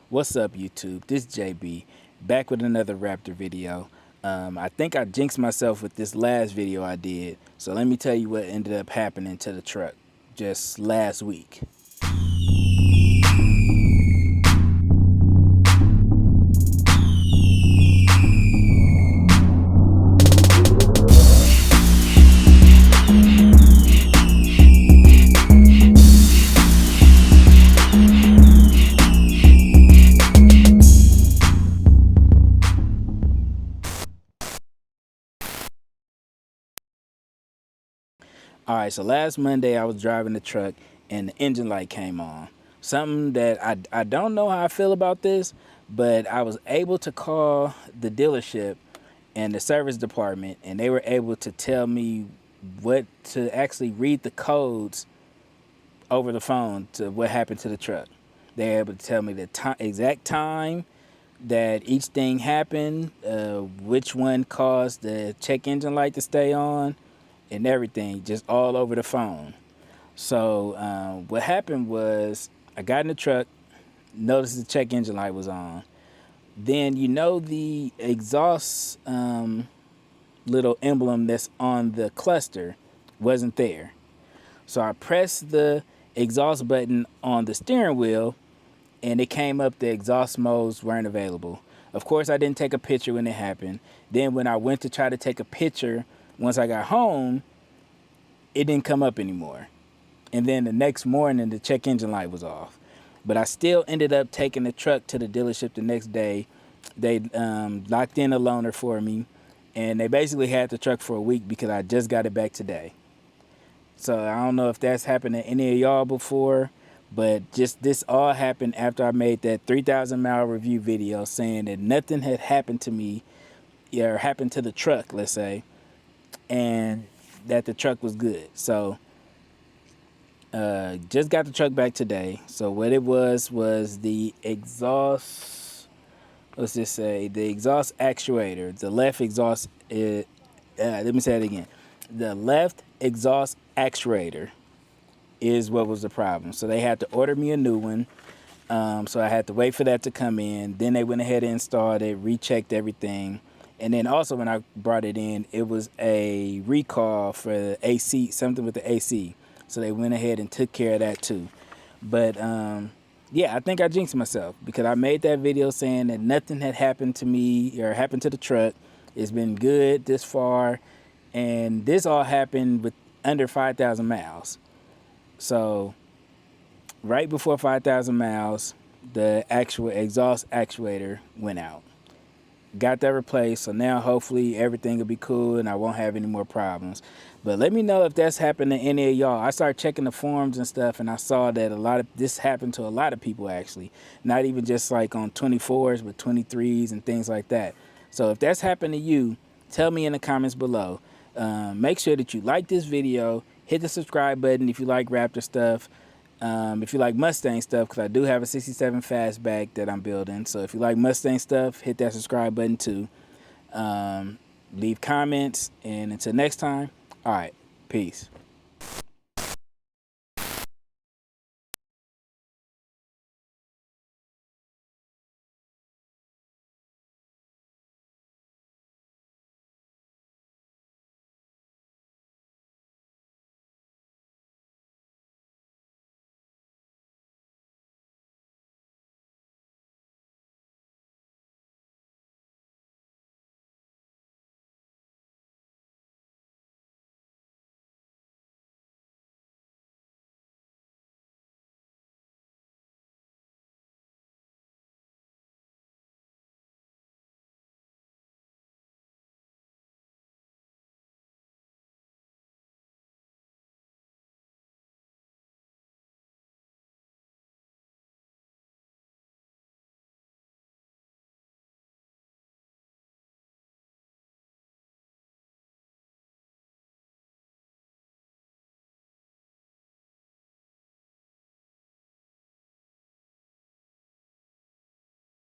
What's up, YouTube? This is JB, back with another Raptor video. I think I jinxed myself with this last video I did, so let me tell you what ended up happening to the truck just last week. All right, so last Monday I was driving the truck and the engine light came on. Something that I don't know how I feel about this, but I was able to call the dealership and the service department, and they were able to tell me what to actually read the codes over the phone to what happened to the truck. They were able to tell me the exact time that each thing happened, which one caused the check engine light to stay on, and everything, just all over the phone. So what happened was I got in the truck, noticed the check engine light was on. Then you know the exhaust little emblem that's on the cluster wasn't there. So I pressed the exhaust button on the steering wheel and it came up the exhaust modes weren't available. Of course, I didn't take a picture when it happened. Then when I went to try to take a picture once I got home, it didn't come up anymore. And then the next morning, the check engine light was off. But I still ended up taking the truck to the dealership the next day. They locked in a loaner for me, and they basically had the truck for a week because I just got it back today. So I don't know if that's happened to any of y'all before, but just this all happened after I made that 3,000 mile review video saying that nothing had happened to me, or happened to the truck, let's say, and that the truck was good. So just got the truck back today. So what it was the exhaust, let's just say the exhaust actuator, the left exhaust, let me say it again. The left exhaust actuator is what was the problem. So they had to order me a new one. So I had to wait for that to come in. Then they went ahead and installed it, rechecked everything. And then also when I brought it in, it was a recall for the AC, something with the AC. So they went ahead and took care of that too. But yeah, I think I jinxed myself because I made that video saying that nothing had happened to me or happened to the truck. It's been good this far. And this all happened with under 5,000 miles. So right before 5,000 miles, the actual exhaust actuator went out. Got that replaced, so now hopefully everything will be cool and I won't have any more problems. But let me know if that's happened to any of y'all. I started checking the forums and stuff, and I saw that a lot of this happened to a lot of people actually. Not even just like on 24s, but 23s and things like that. So if that's happened to you, tell me in the comments below. Make sure that you like this video, hit the subscribe button if you like Raptor stuff. If you like Mustang stuff, because I do have a 67 fastback that I'm building. So if you like Mustang stuff, hit that subscribe button too. Leave comments, and until next time, all right, peace.